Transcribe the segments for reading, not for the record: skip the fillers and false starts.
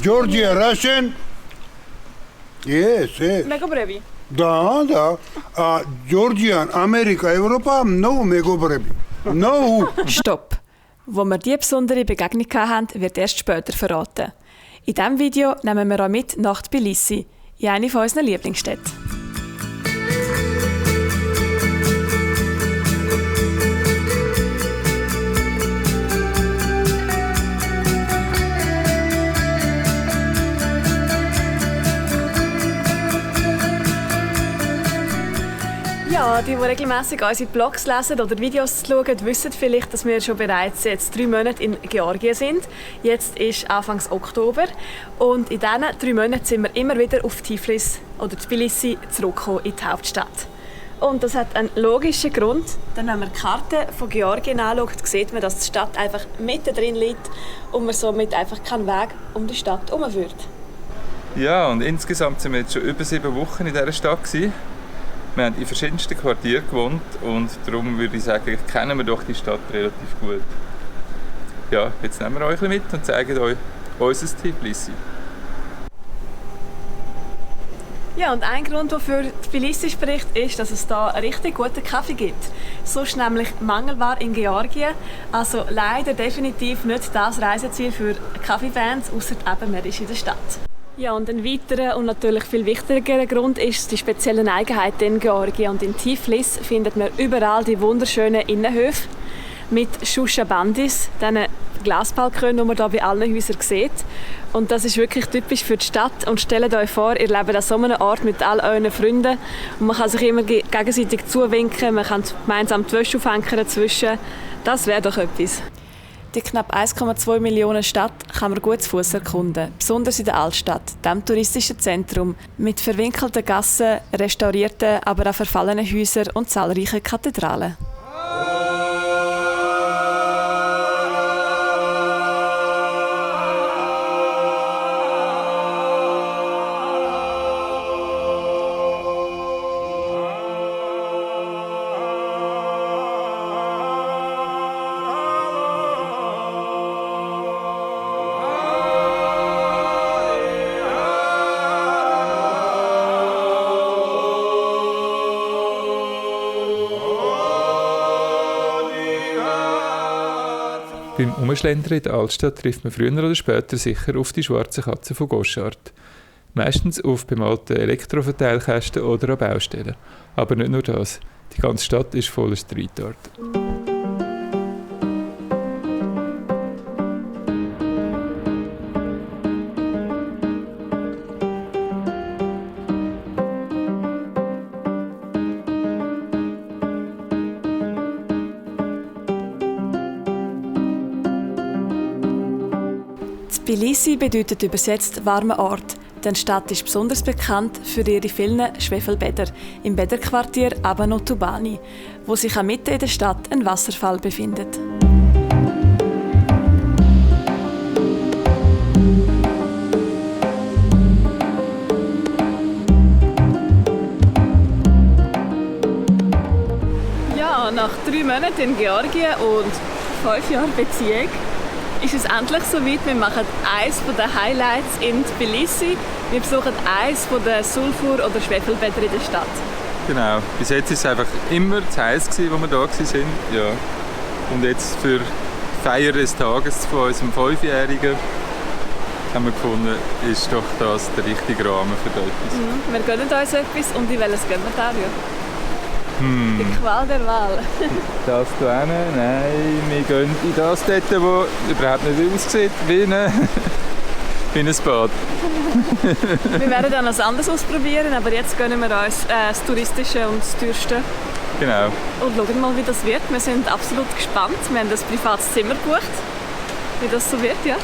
Georgia, Russian? Yes, yes. Mego brevi. Da. Georgian, Amerika, Europa, no mego brevi. No. Stopp. Wo wir diese besondere Begegnung hatten, wird erst später verraten. In diesem Video nehmen wir auch mit nach Tbilisi, in eine von unseren Lieblingsstädten. Ja, die regelmässig unsere Blogs lesen oder Videos schauen, wissen vielleicht, dass wir schon bereits jetzt 3 Monate in Georgien sind. Jetzt ist Anfang Oktober und in diesen 3 Monaten sind wir immer wieder auf Tiflis oder Tbilisi zurückgekommen in die Hauptstadt. Und das hat einen logischen Grund. Denn wenn man die Karte von Georgien anschaut, sieht man, dass die Stadt einfach mittendrin liegt und man somit einfach keinen Weg um die Stadt herumführt. Ja, und insgesamt sind wir jetzt schon über 7 Wochen in dieser Stadt gewesen. Wir haben in verschiedensten Quartieren gewohnt und darum würde ich sagen, kennen wir doch die Stadt relativ gut. Ja, jetzt nehmen wir euch ein bisschen mit und zeigen euch unser Tbilisi. Ja, und ein Grund, der für Tbilisi spricht, ist, dass es hier einen richtig guten Kaffee gibt. Sonst nämlich Mangelware in Georgien. Also leider definitiv nicht das Reiseziel für Kaffeefans, ausser eben man ist in der Stadt. Ja, und ein weiterer und natürlich viel wichtigerer Grund ist die speziellen Eigenheiten in Georgien. Und in Tiflis findet man überall die wunderschönen Innenhöfe mit Shushabandis, diesen Glasbalkonen, die man hier bei allen Häusern sieht. Und das ist wirklich typisch für die Stadt. Und stellt euch vor, ihr lebt an so einem Ort mit all euren Freunden und man kann sich immer gegenseitig zuwinken, man kann gemeinsam die Wäsche aufhängen dazwischen. Das wäre doch etwas. Die knapp 1,2 Millionen Stadt kann man gut zu Fuß erkunden, besonders in der Altstadt, dem touristischen Zentrum, mit verwinkelten Gassen, restaurierten, aber auch verfallenen Häusern und zahlreichen Kathedralen. Beim Umschlendern in der Altstadt trifft man früher oder später sicher auf die schwarze Katze von Gotthard. Meistens auf bemalten Elektroverteilkästen oder an Baustellen. Aber nicht nur das. Die ganze Stadt ist voller Street Art. Tbilisi bedeutet übersetzt warmer Ort, denn die Stadt ist besonders bekannt für ihre vielen Schwefelbäder im Bäderquartier Abanotubani, wo sich auch mitten in der Stadt ein Wasserfall befindet. Ja, nach 3 Monaten in Georgien und 5 Jahren Beziehung ist es endlich soweit. Wir machen eines der Highlights in Tbilisi. Wir besuchen eines der Sulfur- oder Schwefelbäder in der Stadt. Genau. Bis jetzt war es einfach immer zu heiß, als wir da waren. Ja. Und jetzt für die Feier des Tages von unserem 5-Jährigen haben wir gefunden, ist doch das der richtige Rahmen für so etwas. Wir gönnen uns etwas und in welches gehen wir da? Die Qual der Wahl. Das hier hinten? Nein, wir gehen in das dort, das überhaupt nicht aussieht wie ein Bad. Wir werden dann etwas anderes ausprobieren, aber jetzt gönnen wir uns das Touristische und das Teuerste. Genau. Und schauen mal, wie das wird. Wir sind absolut gespannt. Wir haben ein privates Zimmer gebucht. Wie das so wird, ja?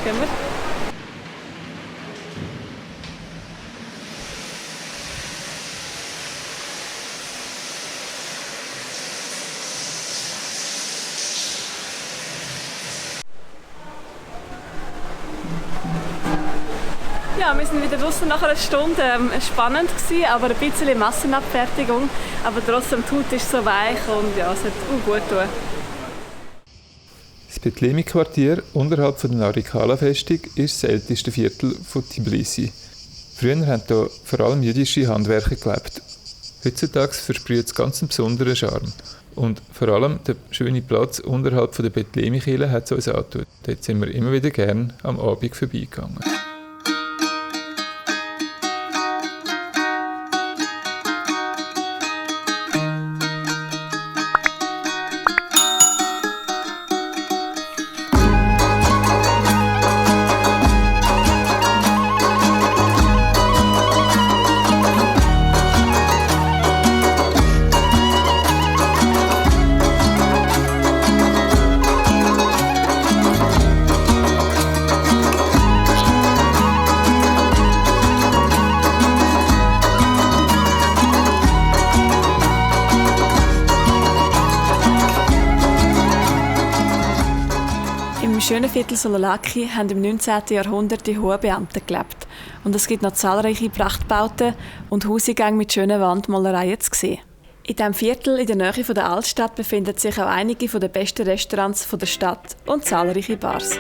Gehen wir. Ja, wir sind wieder draußen nach einer Stunde. Spannend gewesen, aber ein bisschen Massenabfertigung. Aber trotzdem, die Haut ist so weich und ja, es hat gut getan. Das Betlemi-Quartier unterhalb der Narikala-Festung ist das älteste Viertel von Tbilisi. Früher haben hier vor allem jüdische Handwerker gelebt. Heutzutage versprüht es ganz einen besonderen Charme. Und vor allem der schöne Platz unterhalb der Betlemi-Kirche hat es uns angetan. Dort sind wir immer wieder gerne am Abend vorbeigegangen. Im schönen Viertel Solalaki haben im 19. Jahrhundert die hohen Beamten gelebt. Und es gibt noch zahlreiche Prachtbauten und Hausgänge mit schönen Wandmalereien zu sehen. In diesem Viertel in der Nähe der Altstadt befinden sich auch einige der besten Restaurants der Stadt und zahlreiche Bars.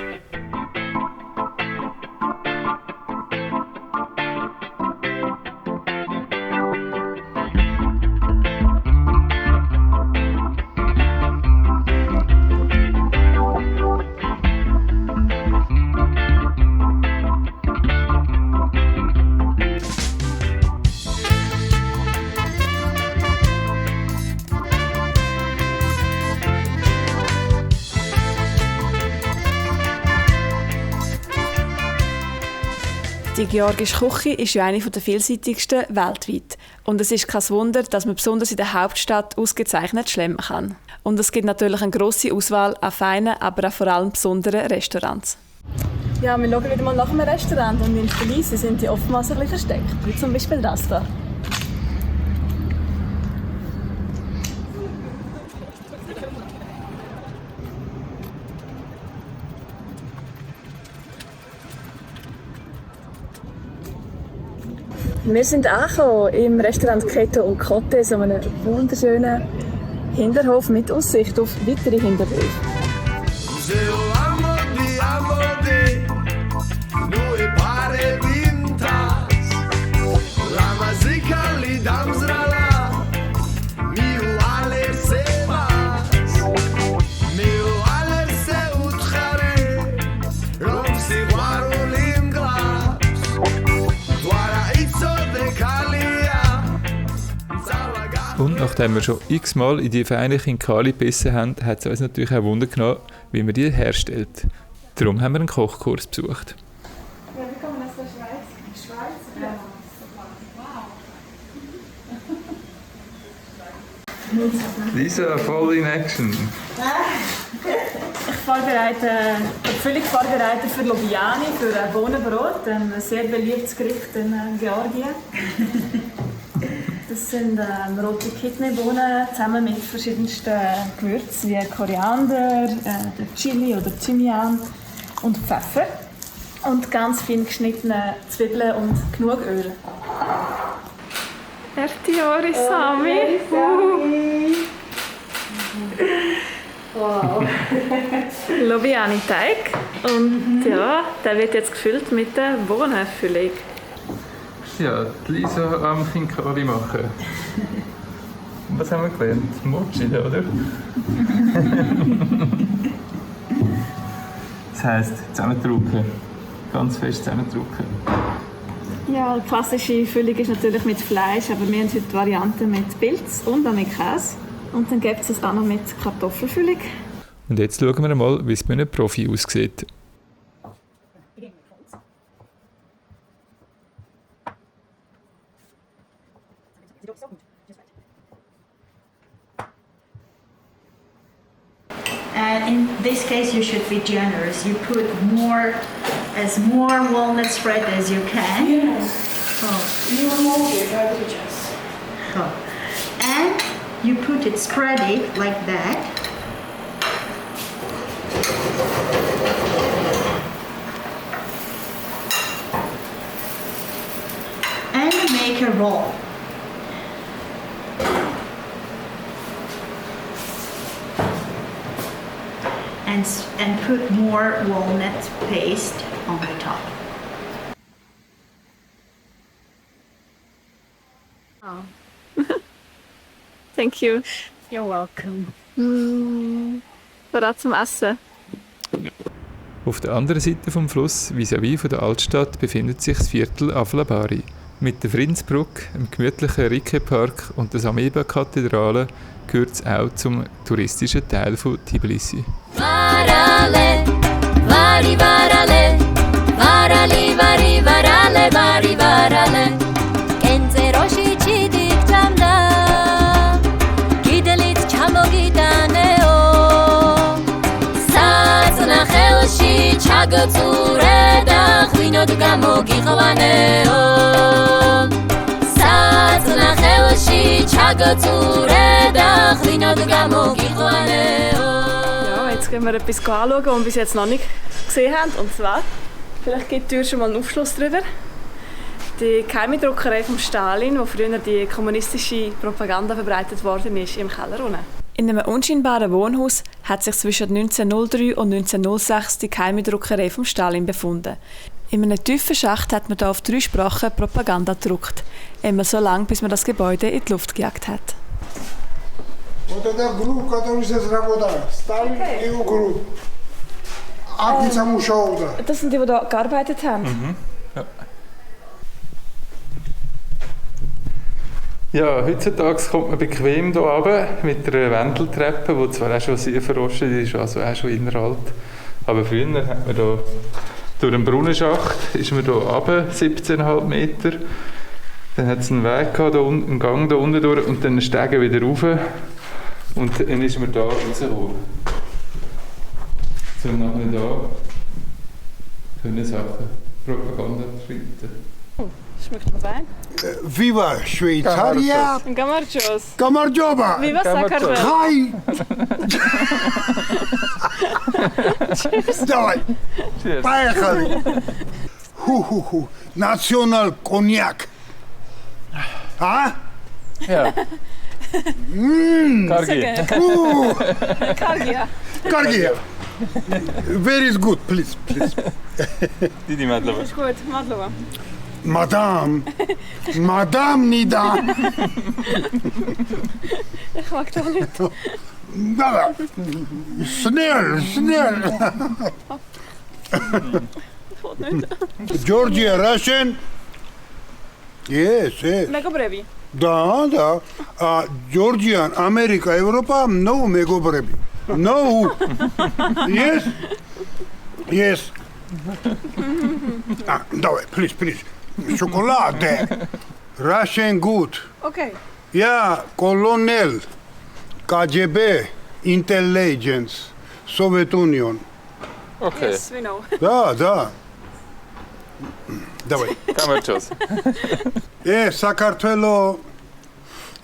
Die georgische Küche ist ja eine der vielseitigsten weltweit. Und es ist kein Wunder, dass man besonders in der Hauptstadt ausgezeichnet schlemmen kann. Und es gibt natürlich eine grosse Auswahl an feinen, aber auch vor allem besonderen Restaurants. Ja, wir schauen wieder mal nach einem Restaurant und in Tbilisi sind die oftmals ein bisschen versteckt. Wie zum Beispiel das hier. Wir sind angekommen im Restaurant Keto und Kotte, so einem wunderschönen Hinterhof mit Aussicht auf weitere Hinterhöfe. Und nachdem wir schon x-mal in die feine Khinkali gebissen haben, hat es uns natürlich auch Wunder genommen, wie man die herstellt. Darum haben wir einen Kochkurs besucht. Ja, wie kommen wir aus der Schweiz? Ja. Lisa, voll in Action. Ich bin völlig vorbereitet für Lobiani, für Bohnenbrot, ein sehr beliebtes Gericht in Georgien. Das sind rote Kidneybohnen zusammen mit verschiedensten Gewürzen wie Koriander, Chili oder Thymian und Pfeffer. Und ganz fein geschnittene Zwiebeln und genug Öl. Ertiori Sami. Wow. Lobiani-Teig. Und ja, der wird jetzt gefüllt mit der Bohnenfüllung. Ja, die Lisa am Khinkali machen. Was haben wir gelernt? Mochi, oder? Das heisst, zusammendrücken. Ganz fest zusammendrücken. Ja, die klassische Füllung ist natürlich mit Fleisch, aber wir haben heute Varianten mit Pilz und auch mit Käse. Und dann gibt es auch noch mit Kartoffelfüllung. Und jetzt schauen wir mal, wie es bei einem Profi aussieht. In this case, you should be generous. You put more walnut spread as you can. Yes. Oh. You remove it, I will just. Oh. And you put it, spread it like that. And make a roll. and put more walnut paste on the top. Thank you. You're welcome. Bereit zum Essen. Auf der anderen Seite vom Fluss, vis-à-vis von der Altstadt, befindet sich das Viertel Aflabari. Mit der Friedensbrücke, dem gemütlichen Rike-Park und der Sameba-Kathedrale gehört es auch zum touristischen Teil von Tbilisi. Varale, vari varale, varali vari varale, vari varale. Kenze roshi chidik tamda, gidelit chamogidaneo. Satsna khelshi chagatsure da khvino dugamogi khwaneo. Satsna khelshi chagatsure da khvino dugamogi khwaneo. Ja, jetzt gehen wir etwas anschauen, was wir bis jetzt noch nicht gesehen haben. Und zwar, vielleicht gibt die Tür schon mal einen Aufschluss darüber. Die geheime Druckerei von Stalin, wo früher die kommunistische Propaganda verbreitet worden ist, im Keller unten. In einem unscheinbaren Wohnhaus hat sich zwischen 1903 und 1906 die geheime Druckerei von Stalin befunden. In einem tiefen Schacht hat man da auf 3 Sprachen Propaganda gedruckt. Immer so lange, bis man das Gebäude in die Luft gejagt hat. Вот это групп, который здесь работает. Сталин и его групп. Акица Мушауда. Das sind die da gearbeitet haben? Ja. Ja, heutzutage kommt man bequem hier runter mit einer Wendeltreppe, die zwar auch schon sehr verrostet ist, also auch schon innerhalb. Aber früher hat man hier durch einen Brunnenschacht ist man hier runter, 17,5 Meter. Dann hat es einen Weg gehabt, einen Gang hier unten durch und dann einen Stegen wieder rauf. Und dann ist man hier rausgekommen. So nachher hier können Sachen, Propaganda schreiben. Schmeckt mir fein. Viva Швейцария! Gamarchos. Камарджоба! Viva Sakarvel. Хай! Давай! Cheers. Поехали! Ху-ху-ху! Национал коньяк! А? Ja. Kargi. Kargia. Каргия! Very good, please, please. Die Mädchen. Ist gut, Madlova. Madame! Madame Nida! Ich mag das nicht. Да, schnell, schnell! Georgia, Russian? Yes, yes. Mega brevi. Да. Georgian, America, Europa, no мегобреби. No. Yes? Yes. Давай, please, please. Шоколade. Russian good. Okay. Я колонел. КГБ. Intelligence. Soviet Union. Okay, Yes, we know. Да. Давай. Камерчос. საქართველო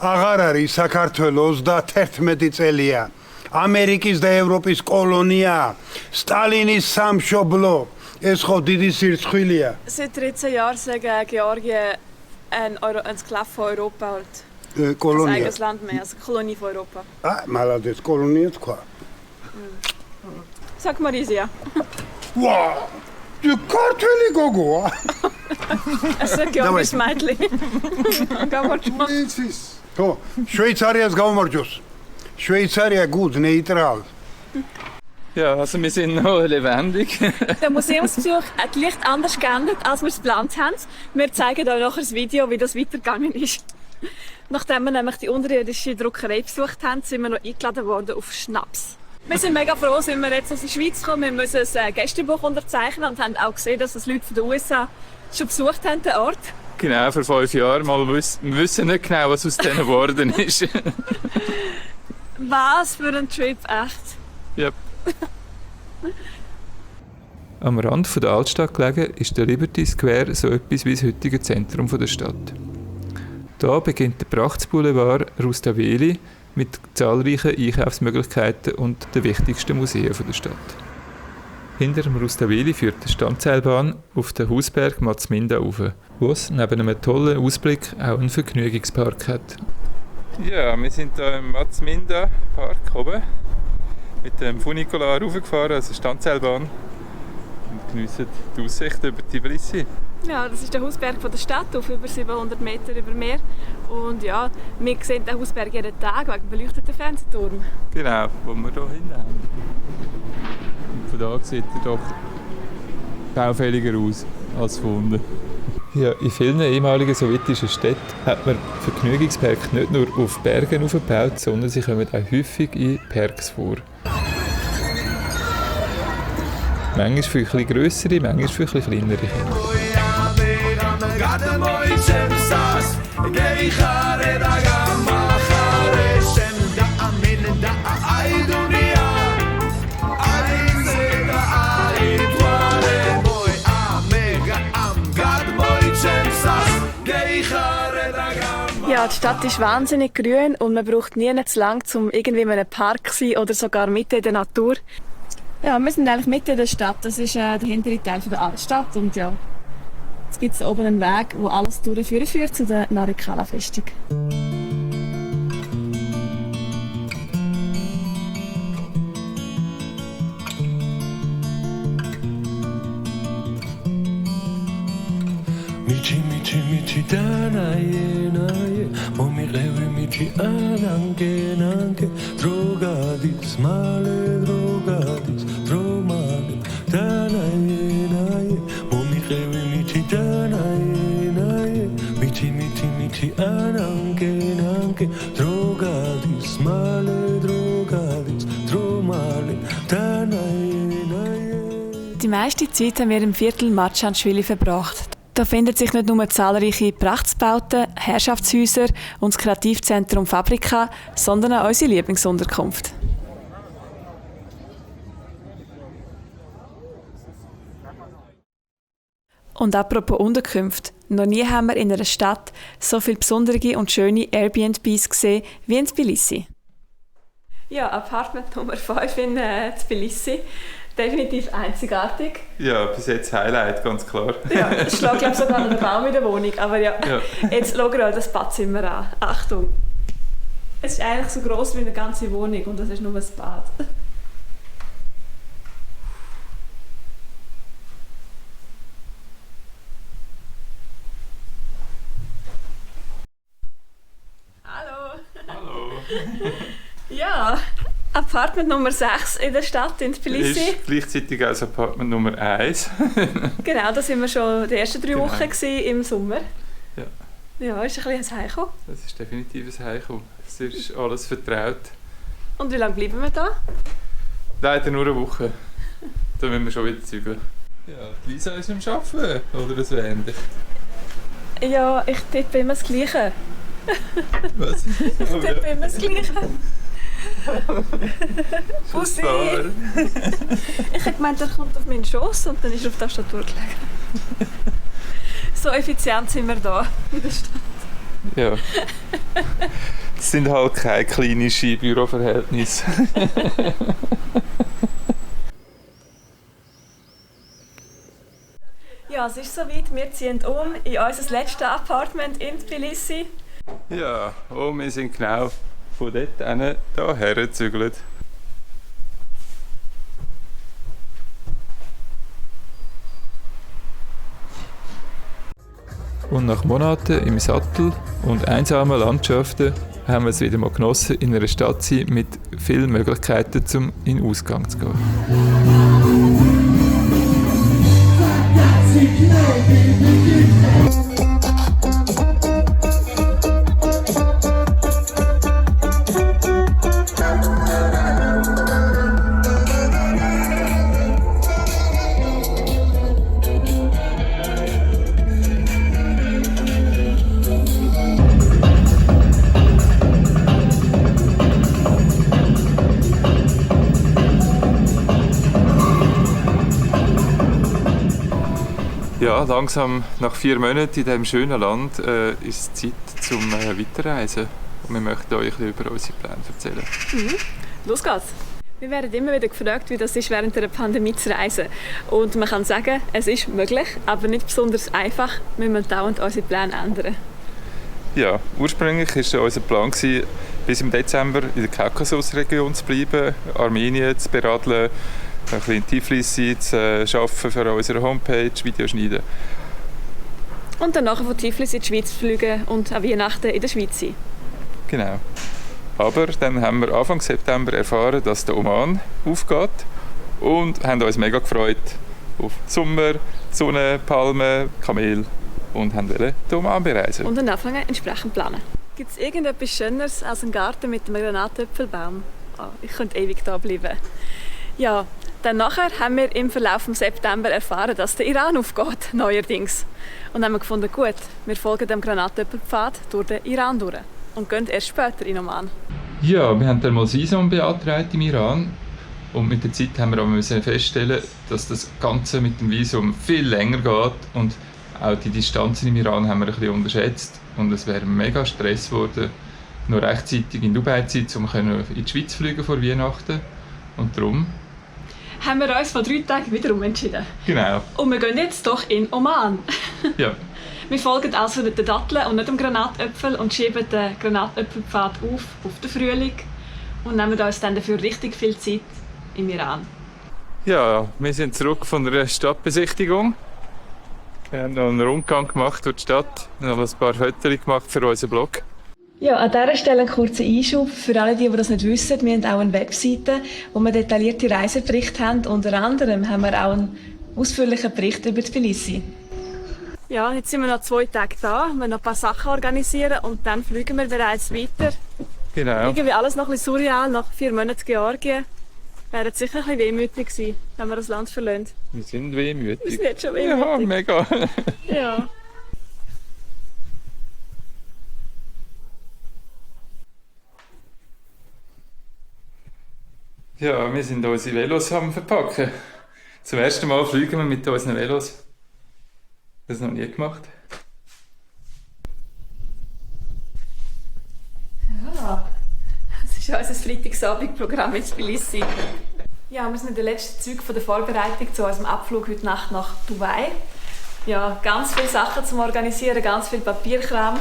აღარ არის საქართველოს 31 წელია. ამერიკის და ევროპის კოლონია. სტალინის სამშობლო. ეს ხო დიდი სირცხვილია. Seit 13 Jahren sagen Georgien ein Sklave von Europa halt. Ein კოლონია. eigenes Land mehr, also Kolonie von Europa. მალადეს კოლონია თქვა. Sag Marisia. ვა! ქართველი გოგოა. Es ist ein Georgis Mädchen. Gamarchos. ხო, შვეიცარიას გამარჯოს. შვეიცარია gut, neutral. Ja, also wir sind noch lebendig. Der Museumsbesuch hat leicht anders geändert, als wir es geplant haben. Wir zeigen euch nachher das Video, wie das weitergegangen ist. Nachdem wir nämlich die unterirdische Druckerei besucht haben, sind wir noch eingeladen worden auf Schnaps. Wir sind mega froh, sind wir jetzt aus der Schweiz gekommen. Wir müssen ein Gästebuch unterzeichnen und haben auch gesehen, dass das Leute von den USA schon besucht haben, den Ort. Genau, vor 5 Jahren. Wir wissen nicht genau, was aus denen geworden ist. Was für ein Trip, echt. Yep. Am Rand der Altstadt gelegen ist der Liberty Square so etwas wie das heutige Zentrum der Stadt. Hier beginnt der Prachtboulevard Rustaveli mit zahlreichen Einkaufsmöglichkeiten und den wichtigsten Museen der Stadt. Hinter dem Rustaveli führt die Standseilbahn auf den Hausberg Mazminda rauf, wo es neben einem tollen Ausblick auch einen Vergnügungspark hat. Ja, wir sind hier im Mazminda Park oben. mit dem Funicular raufgefahren, also Standseilbahn, und geniessen die Aussicht über Tbilisi. Ja, das ist der Hausberg von der Stadt auf über 700 Meter über Meer. Und ja, wir sehen den Hausberg jeden Tag wegen dem beleuchteten Fernsehturm. Genau, wo wir hier hinten haben. Und von da sieht er doch baufälliger aus als von unten. Ja, in vielen ehemaligen sowjetischen Städten hat man Vergnügungsparks nicht nur auf Bergen aufgebaut, sondern sie kommen auch häufig in Parks vor. Manchmal für ein bisschen grössere, manchmal für ein bisschen kleinere Kinder. Ja, die Stadt ist wahnsinnig grün und man braucht nie zu lang, um irgendwie in einem Park zu sein oder sogar mitten in der Natur. Ja, wir sind eigentlich mitten in der Stadt. Das ist der hintere Teil der Altstadt. Und ja, jetzt gibt es oben einen Weg, wo alles durchführt zu der Narikala-Festung. Michi, michi, michi, danaye, naye, momi revi, michi, ananke, nanke, drogadis, male, drogadis, dromale, danaye, naye, momi revi, michi, danaye, naye, michi, michi, michi, ananke, nanke, drogadis, male, drogadis, dromale, danaye, naye. Die meiste Zeit haben wir im Viertel Marchanschwili verbracht. Da finden sich nicht nur zahlreiche Prachtsbauten, Herrschaftshäuser und das Kreativzentrum Fabrika, sondern auch unsere Lieblingsunterkunft. Und apropos Unterkünfte, noch nie haben wir in einer Stadt so viele besondere und schöne Airbnbs gesehen wie in Tbilisi. Ja, Apartment Nummer 5 in Tbilisi. Definitiv einzigartig. Ja, bis jetzt Highlight, ganz klar. Ja, es schlägt glaube sogar noch den Baum in der Wohnung. Aber ja, jetzt schauen wir euch das Badzimmer an. Achtung! Es ist eigentlich so gross wie eine ganze Wohnung und das ist nur ein Bad. Hallo! Hallo! Ja, Apartment Nummer 6 in der Stadt in Tbilisi. Ist gleichzeitig auch das Apartment Nummer 1. Genau, da waren wir schon die ersten 3 Wochen im Sommer. Ja. Ja, ist ein bisschen ein Heimkommen. Das ist definitiv ein Heimkommen. Es ist alles vertraut. Und wie lange bleiben wir da? Leider nur eine Woche. Dann müssen wir schon wieder zügeln. Ja, Lisa ist am Arbeiten, oder so ähnlich. Ja, ich tippe immer das Gleiche. Was? Ich tippe immer das Gleiche. Bussi! Ich habe gemeint, er kommt auf meinen Schoss und dann ist er auf der Tastatur gelegen. So effizient sind wir da in der Stadt. Ja. Das sind halt keine klinischen Büroverhältnisse. Ja, es ist soweit. Wir ziehen um in unser letztes Apartment in Tbilisi. Ja, und wir sind genau von dort hierher gezügelt. Und nach Monaten im Sattel und einsamen Landschaften haben wir es wieder mal genossen, in einer Stadt zu sein mit vielen Möglichkeiten, um in den Ausgang zu gehen. Ja, langsam nach 4 Monaten in diesem schönen Land ist es Zeit zum Weiterreisen. Und wir möchten euch ein bisschen über unsere Pläne erzählen. Los geht's! Wir werden immer wieder gefragt, wie das ist, während der Pandemie zu reisen. Und man kann sagen, es ist möglich, aber nicht besonders einfach. Wir müssen dauernd unsere Pläne ändern. Ja, ursprünglich war unser Plan, bis im Dezember in der Kaukasusregion zu bleiben, Armenien zu beradeln, ein bisschen in Tiflis sein, zu arbeiten für unsere Homepage, Videos schneiden. Und dann nachher von Tiflis in die Schweiz fliegen und an Weihnachten in der Schweiz sein. Genau. Aber dann haben wir Anfang September erfahren, dass der Oman aufgeht und haben uns mega gefreut auf den Sommer, die Sonne, Palmen, Kamel und haben den Oman bereisen. Und dann anfangen entsprechend planen. Gibt es irgendetwas Schöneres als einen Garten mit einem Granatäpfelbaum? Oh, ich könnte ewig da bleiben. Ja, dann nachher haben wir im Verlauf des September erfahren, dass der Iran aufgeht, neuerdings. Und haben wir gefunden, gut, wir folgen dem Granatäpfelpfad durch den Iran durch und gehen erst später in Oman. Ja, wir haben dann mal das Visum beantragt im Iran und mit der Zeit haben wir aber feststellen, dass das Ganze mit dem Visum viel länger geht und auch die Distanzen im Iran haben wir ein bisschen unterschätzt und es wäre mega Stress geworden, noch rechtzeitig in Dubai zu sein, um in die Schweiz fliegen vor Weihnachten und darum haben wir uns vor 3 Tagen wiederum entschieden. Genau. Und wir gehen jetzt doch in Oman. Ja. Wir folgen also den Datteln und nicht dem Granatäpfel und schieben den Granatäpfelpfad auf den Frühling und nehmen uns dann dafür richtig viel Zeit im Iran. Ja, wir sind zurück von der Stadtbesichtigung. Wir haben noch einen Rundgang gemacht durch die Stadt, noch ein paar Fotos gemacht für unseren Blog. Ja, an dieser Stelle ein kurzer Einschub für alle, die das nicht wissen. Wir haben auch eine Webseite, wo wir detaillierte Reiseberichte haben. Unter anderem haben wir auch einen ausführlichen Bericht über Tbilisi. Ja, jetzt sind wir noch 2 Tage da, wir noch ein paar Sachen organisieren und dann fliegen wir bereits weiter. Genau. Irgendwie alles noch ein bisschen surreal, nach 4 Monaten Georgien. Wäre sicher ein bisschen wehmütig gewesen, wenn wir das Land verlassen. Wir sind wehmütig. Wir sind jetzt schon wehmütig. Ja, mega. Ja. Ja, wir sind unsere Velos am Verpacken. Zum ersten Mal fliegen wir mit unseren Velos. Das noch nie gemacht. Ja, das ist unser Freitagsabendprogramm in Tbilisi. Ja, wir sind in den letzten Zügen von der Vorbereitung zu unserem Abflug heute Nacht nach Dubai. Ja, ganz viele Sachen zum Organisieren, ganz viel Papierkram.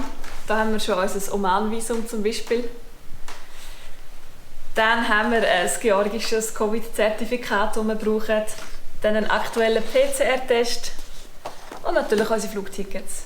Da haben wir schon unser Oman-Visum zum Beispiel. Dann haben wir ein georgisches Covid-Zertifikat, das wir brauchen. Dann einen aktuellen PCR-Test und natürlich unsere Flugtickets.